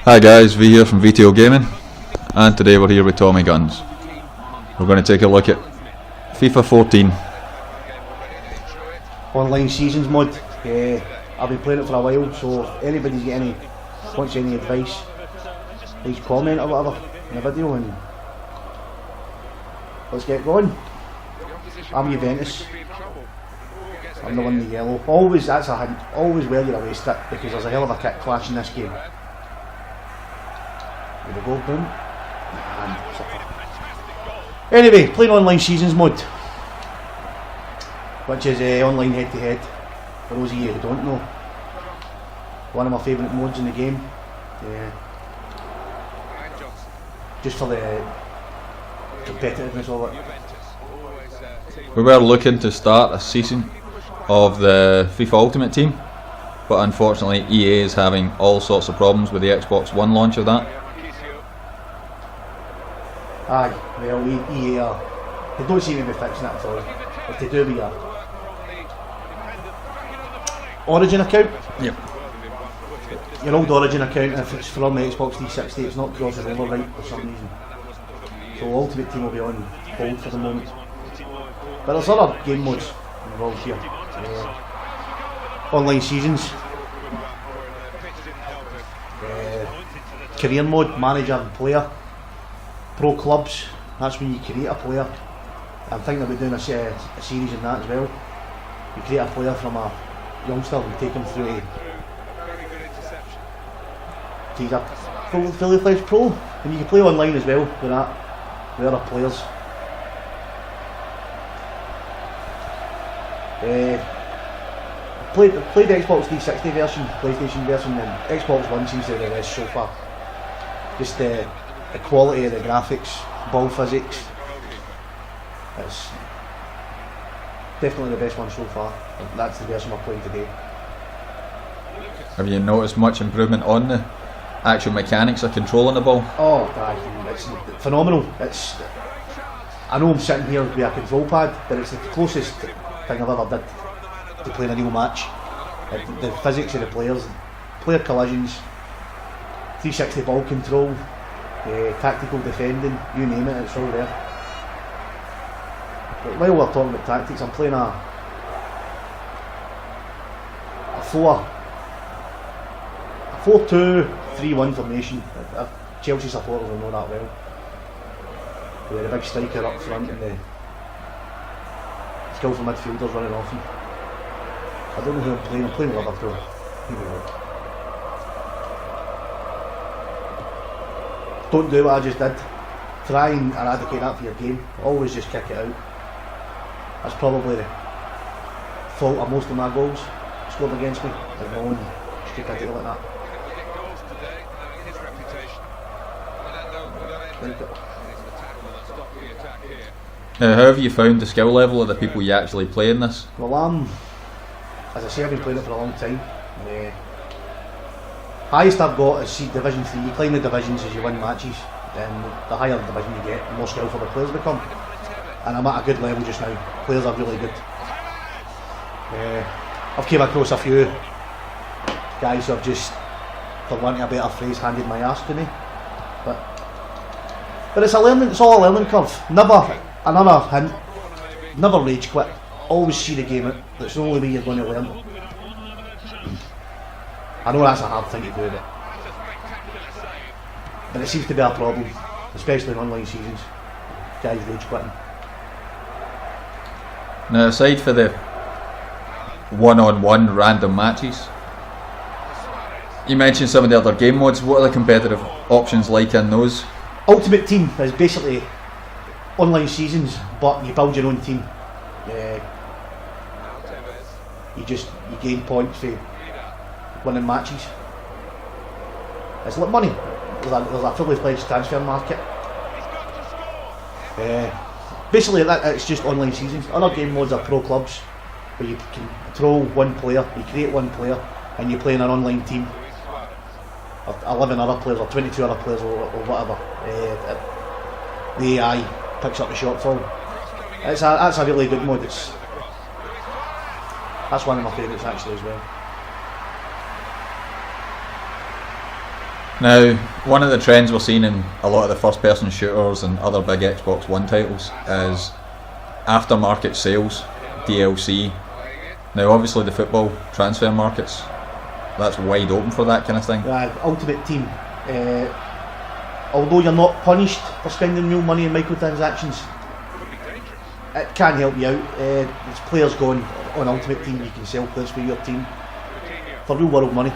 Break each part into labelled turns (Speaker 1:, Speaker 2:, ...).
Speaker 1: Hi guys, V here from VTO Gaming, and today we're here with Tommy Guns. We're going to take a look at FIFA 14.
Speaker 2: Online seasons mod. I've been playing it for a while, so if anybody's got wants any advice, please comment or whatever in the video and let's get going. I'm Juventus. I'm the one in the yellow. Always, that's a hint, always wear your away stick because there's a hell of a kick clash in this game. There we go, boom. And anyway, playing online seasons mod, which is online head to head. For those of you who don't know, one of my favourite modes in the game. Just for the competitiveness of it.
Speaker 1: We were looking to start a season of the FIFA Ultimate Team, but unfortunately EA is having all sorts of problems with the Xbox One launch of that.
Speaker 2: Aye, well, EA are, they don't seem to be fixing that at all. If they do, we are. Origin account?
Speaker 1: Yep.
Speaker 2: Your old Origin account, if it's from the Xbox 360, it's not crossing over right for some reason. So Ultimate Team will be on hold for the moment. But there's other game modes involved here. Online seasons. Career mode, manager and player. Pro clubs, that's when you create a player. I'm thinking about doing a series in that as well. You create a player from a youngster and take him through to he's a fully fledged pro, and you can play online as well with that, with other players. Played the Xbox 360 version, PlayStation version, and Xbox One seems to be the best so far. Just the quality of the graphics, ball physics, it's definitely the best one so far. That's the version we're playing today.
Speaker 1: Have you noticed much improvement on the actual mechanics of controlling the ball?
Speaker 2: Oh, it's phenomenal. I know I'm sitting here with a control pad, but it's the closest thing I've ever did to playing a real match. The physics of the players, player collisions, 360 ball control, tactical defending, you name it, it's all there. But while we're talking about tactics, I'm playing a 4-2-3-1 formation. Chelsea supporters will know that well. With the big striker up front and the skillful midfielders running off him. I don't know who I'm playing with Liverpool. Here we go. Don't do what I just did. Try and eradicate that for your game. Always just kick it out. That's probably the fault of most of my goals scored against me. Like my own stupidity like that.
Speaker 1: How have you found the skill level of the people you actually play in this?
Speaker 2: Well, as I say, I've been playing it for a long time. Highest I've got is Division 3. You climb the divisions as you win matches, and the higher the division you get, the more skillful the players become. And I'm at a good level just now. Players are really good. I've came across a few guys who have just, for wanting a better phrase, handed my arse to me. But it's a learning. It's all a learning curve. Another hint. Never rage quit. Always see the game out. That's the only way you're going to learn. I know that's a hard thing to do, but it seems to be a problem, especially in online seasons. Guys rage quitting.
Speaker 1: Now, aside for the one-on-one random matches, you mentioned some of the other game modes. What are the competitive options like in those?
Speaker 2: Ultimate Team is basically online seasons, but you build your own team. You gain points for winning matches. It's like money. There's a fully fledged transfer market. Basically, it's just online seasons. Other game modes are pro clubs, where you control one player, you create one player, and you play in an online team of 11 other players or 22 other players or whatever. The AI picks up the shortfall. That's a really good mode. That's one of my favourites actually as well.
Speaker 1: Now, one of the trends we're seeing in a lot of the first-person shooters and other big Xbox One titles is aftermarket sales, DLC. Now, obviously, the football transfer markets, that's wide open for that kind of thing.
Speaker 2: Ultimate Team, although you're not punished for spending real money in microtransactions, it can help you out. There's players going on Ultimate Team, you can sell players for your team for real world money.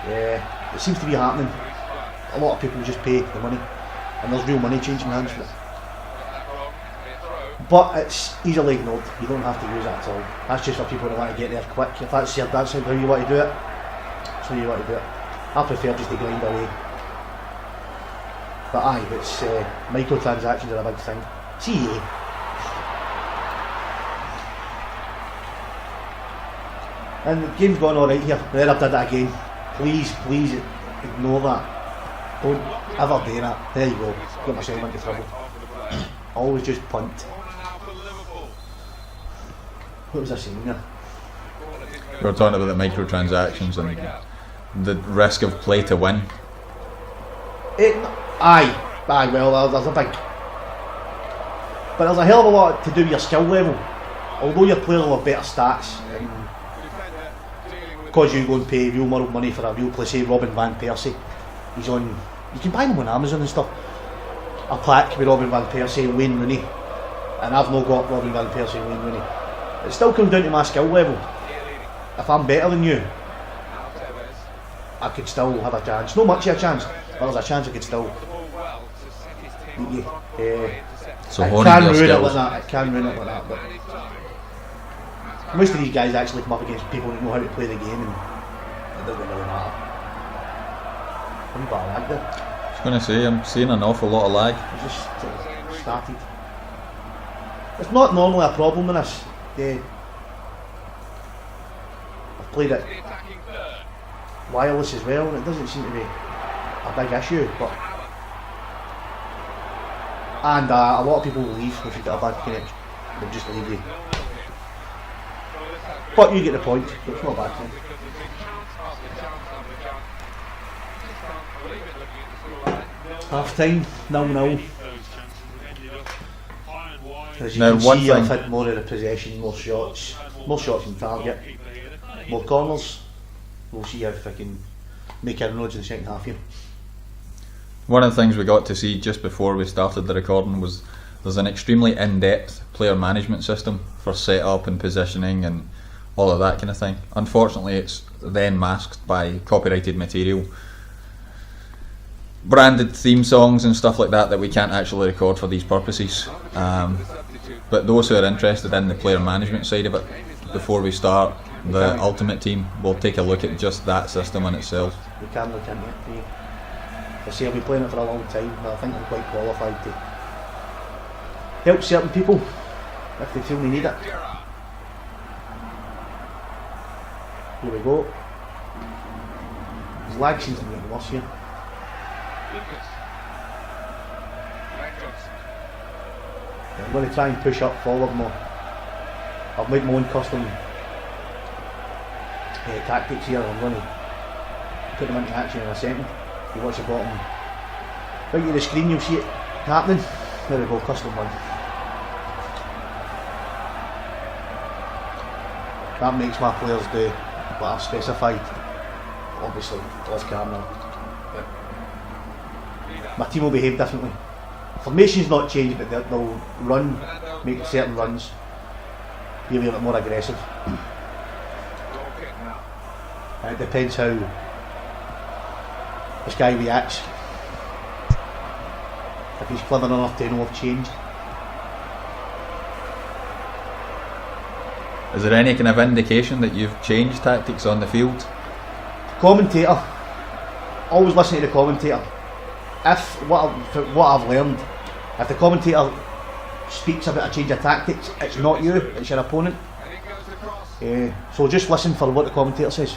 Speaker 2: It seems to be happening. A lot of people just pay the money and there's real money changing hands for it. But it's easily ignored, you don't have to use that at all. That's just for people who want to get there quick. If that's how you want to do it, that's how you want to do it. I prefer just to grind away. But aye, it's microtransactions are a big thing. CEA. And the game's gone alright here. Then I've done it again. Please ignore that. Don't ever do that. There you go. Get myself into trouble. Always just punt. What was I saying there?
Speaker 1: We were talking about the microtransactions and the risk of play to win.
Speaker 2: Aye, well, there's a big... But there's a hell of a lot to do with your skill level. Although your players will have better stats, because you go and pay real world money for a real player, say Robin Van Persie, he's on, you can buy them on Amazon and stuff, a pack with Robin Van Persie and Wayne Rooney, and I've not got Robin Van Persie and Wayne Rooney. It still comes down to my skill level. If I'm better than you, I could still have a chance. Not much of a chance, but there's a chance I could still beat you.
Speaker 1: So
Speaker 2: it can ruin it like that. It can ruin it like that. But most of these guys actually come up against people who know how to play the game, and it doesn't really matter. I'm got a lag there.
Speaker 1: I was going to say, I'm seeing an awful lot of lag.
Speaker 2: It just started. It's not normally a problem in this. I've played it wireless as well, and it doesn't seem to be a big issue. But and a lot of people will leave if you've got a bad connection. They'll just leave you. But you get the point. It's not a bad thing. Half time, 0-0. As you can see, I've had more of the possession, more shots on target, more corners. We'll see if I can make inroads in the second half here.
Speaker 1: One of the things we got to see just before we started the recording was there's an extremely in-depth player management system for setup and positioning and all of that kind of thing. Unfortunately, it's then masked by copyrighted material, branded theme songs and stuff like that we can't actually record for these purposes. But those who are interested in the player management side of it, before we start the Ultimate Team, we'll take a look at just that system in itself.
Speaker 2: We can look into it. I say I've been playing it for a long time, but I think I'm quite qualified to help certain people if they feel they need it. Here we go. His lag seems to be getting worse here. I'm going to try and push up forward more. I've made my own custom tactics here. I'm going to put them into action in a second. If you watch the bottom right of the screen, you'll see it happening. There we go, custom one. That makes my players do what I've specified. Obviously, off camera. My team will behave differently. Formation's not changed, but they'll run, make certain runs, be a little bit more aggressive. And it depends how this guy reacts. If he's clever enough to know I've changed.
Speaker 1: Is there any kind of indication that you've changed tactics on the field?
Speaker 2: Commentator. Always listen to the commentator. If what I've learned, if the commentator speaks about a change of tactics, it's not you, it's your opponent. So just listen for what the commentator says.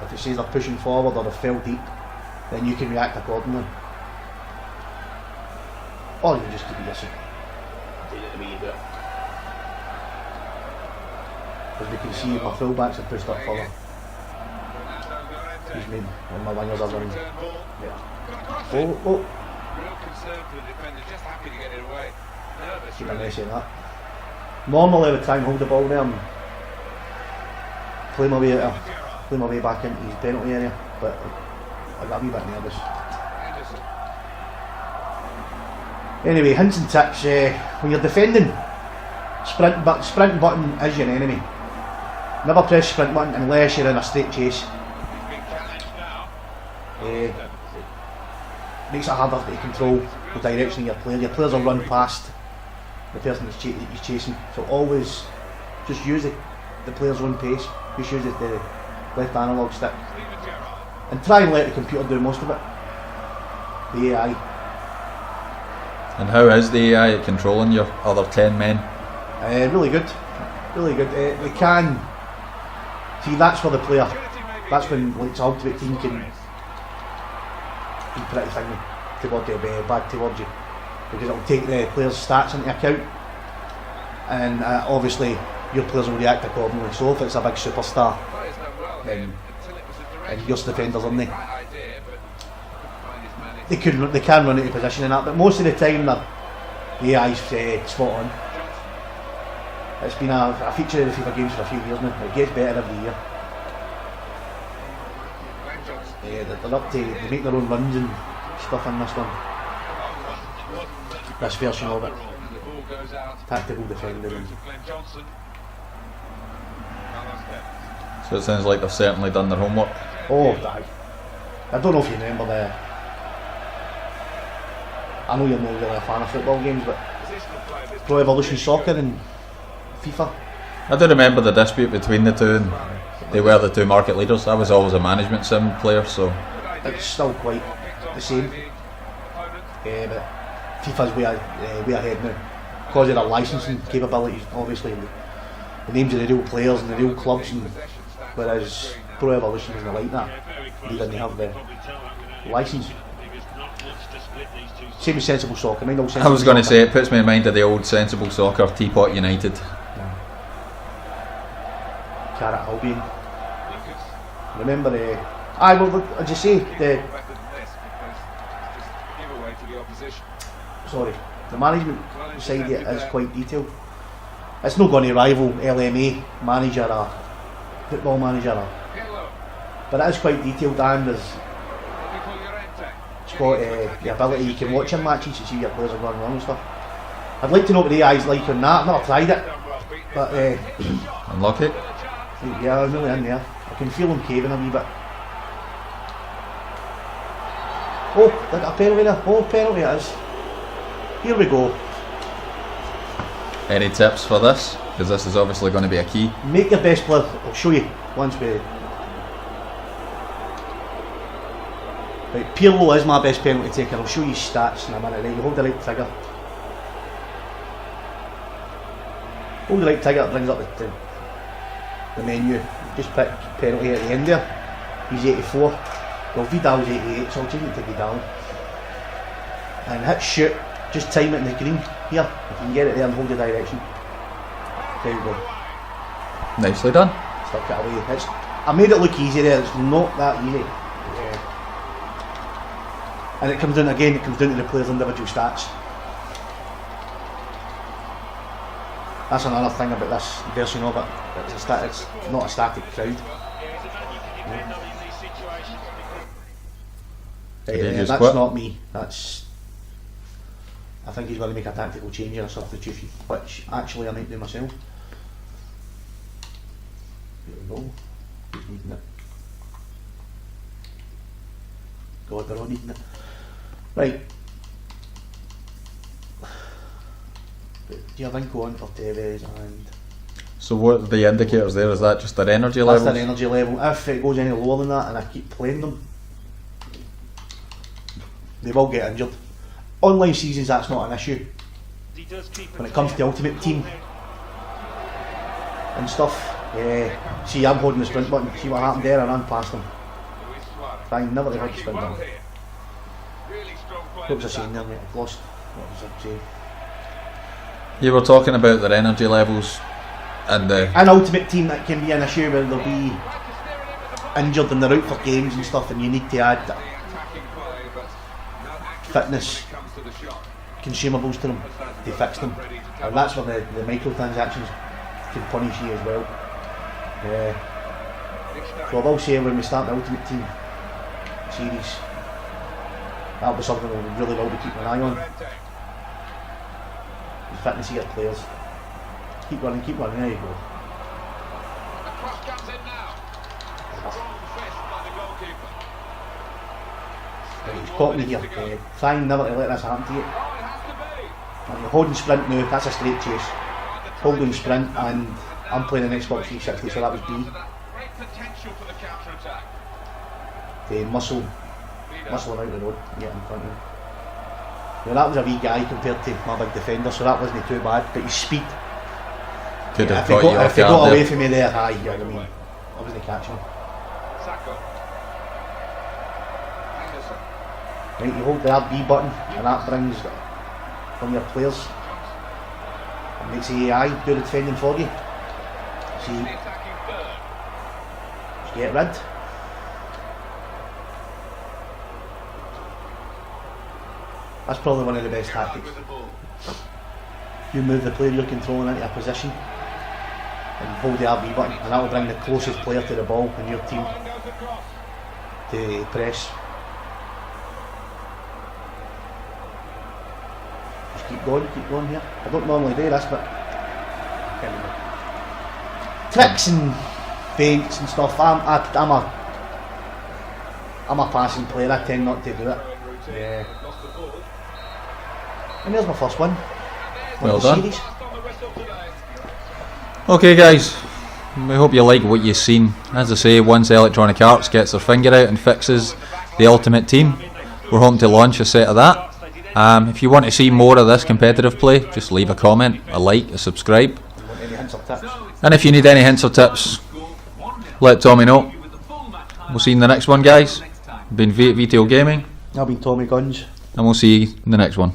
Speaker 2: If it says they're pushing forward or they fell deep, then you can react accordingly. Or you can just keep it yourself. Do it the way you do it. As we can see, my fullbacks are pushed up further. He's made when my wingers are running. Yeah. Oh. Keep a mess of that. Normally I would try and hold the ball there and play my way back into his penalty area, but I got a wee bit nervous. Anyway, hints and tips. When you're defending, sprint button is your enemy. Never press sprint button unless you're in a straight chase. Makes it harder to control the direction of your player. Your players will run past the person that's he's chasing. So always just use the player's own pace. Just use the left analog stick. And try and let the computer do most of it. The AI.
Speaker 1: And how is the AI at controlling your other 10 men?
Speaker 2: Really good. Really good. They can... See, that's for the player. That's when like, ultimate team can be pretty thingy towards you, back towards you. Because it'll take the player's stats into account. And obviously your players will react accordingly. So if it's a big superstar, then and your defenders on there, they can run into position in that, but most of the time the AI's spot on. It's been a feature of the FIFA games for a few years now. It gets better every year. They're up to, they make their own runs and stuff in this one. This version of it. Tactical defending.
Speaker 1: So it sounds like they've certainly done their homework.
Speaker 2: Oh, I don't know if you remember I know you're not really a fan of football games, but Pro Evolution Soccer and FIFA.
Speaker 1: I do remember the dispute between the two, and they were the two market leaders. I was always a management sim player, so
Speaker 2: it's still quite the same. But FIFA's way ahead now because of their licensing capabilities. Obviously, the names of the real players and the real clubs, and whereas Pro Evolution isn't like that. They didn't have the license. Same as Sensible Soccer.
Speaker 1: I was going to say, it puts me in mind of the old Sensible Soccer, Teapot United.
Speaker 2: Carrot Albion. Remember as you say, the management side of it is quite detailed. It's not going to rival LMA Manager or Football Manager, but it is quite detailed, and it's got the ability you can watch your matches to see your players are going wrong and stuff. I'd like to know what the AI's like on that. I've not tried it, but
Speaker 1: unlock it.
Speaker 2: Yeah, I'm really in there. I can feel him caving a wee bit. Oh, a penalty there. Oh, penalty it is. Here we go.
Speaker 1: Any tips for this? Because this is obviously going to be a key.
Speaker 2: Make your best player. I'll show you once we... Right, Pirlo is my best penalty taker. I'll show you stats in a minute. Right, you hold the right trigger. Hold the right trigger, it brings up the menu. Just pick penalty at the end there. He's 84. Well, Vidal's 88, so I'll change it to Vidal. And hit shoot. Just time it in the green here. If you can get it there and hold the direction. There you go.
Speaker 1: Nicely done.
Speaker 2: Stuck it away. I made it look easy there. It's not that easy. And it comes down again. It comes down to the player's individual stats. That's another thing about this version of it. It's not a static crowd. That's quit? Not me. I think he's going to make a tactical change or a substitution, which actually I might do myself. Here we go. He's needing it. God, they're all needing it. Right. Do you think go on for Tevez and...
Speaker 1: So what are the indicators there? Is that just their energy level?
Speaker 2: That's their energy level. If it goes any lower than that and I keep playing them, they will get injured. Online seasons, that's not an issue. When it comes to Ultimate Team and stuff, see, I'm holding the sprint button. See what happened there? I ran past them. Fine, never hold the sprint button. What was I saying there, mate? I've lost. What was I saying?
Speaker 1: You were talking about their energy levels and
Speaker 2: an Ultimate Team, that can be an issue where there'll be injured and they're out for games and stuff, and you need to add fitness consumables to them to fix them, and that's where the microtransactions can punish you as well. So I will say, when we start the Ultimate Team series, that'll be something we really will be keeping an eye on. The fitness of your players. Keep running, there you go. He's caught me here. Trying never to let this happen to you. And you're holding sprint now, that's a straight chase. Holding sprint, and I'm playing an Xbox 360, so that was B. Muscle him out the road, get in front of him. Yeah, that was a wee guy compared to my big defender, so that wasn't too bad, but his speed.
Speaker 1: Could have
Speaker 2: if
Speaker 1: got
Speaker 2: he got away from me there, I mean, I wasn't catching him. Right, you hold the RB button, and that brings on your players. It makes the AI do the defending for you. See, just get rid. That's probably one of the best tactics. You move the player you're controlling into a position and hold the RB button, and that will bring the closest player to the ball in your team to press. Just keep going here. I don't normally do this, but tricks and feints and stuff. I'm a passing player. I tend not to do it. Yeah. And there's my first one.
Speaker 1: Well done. Series. Okay guys, we hope you like what you've seen. As I say, once Electronic Arts gets their finger out and fixes the Ultimate Team, we're hoping to launch a set of that. If you want to see more of this competitive play, just leave a comment, a like, a subscribe. And if you need any hints or tips, let Tommy know. We'll see you in the next one guys. Been VTO Gaming.
Speaker 2: I've been Tommy Guns.
Speaker 1: And we'll see you in the next one.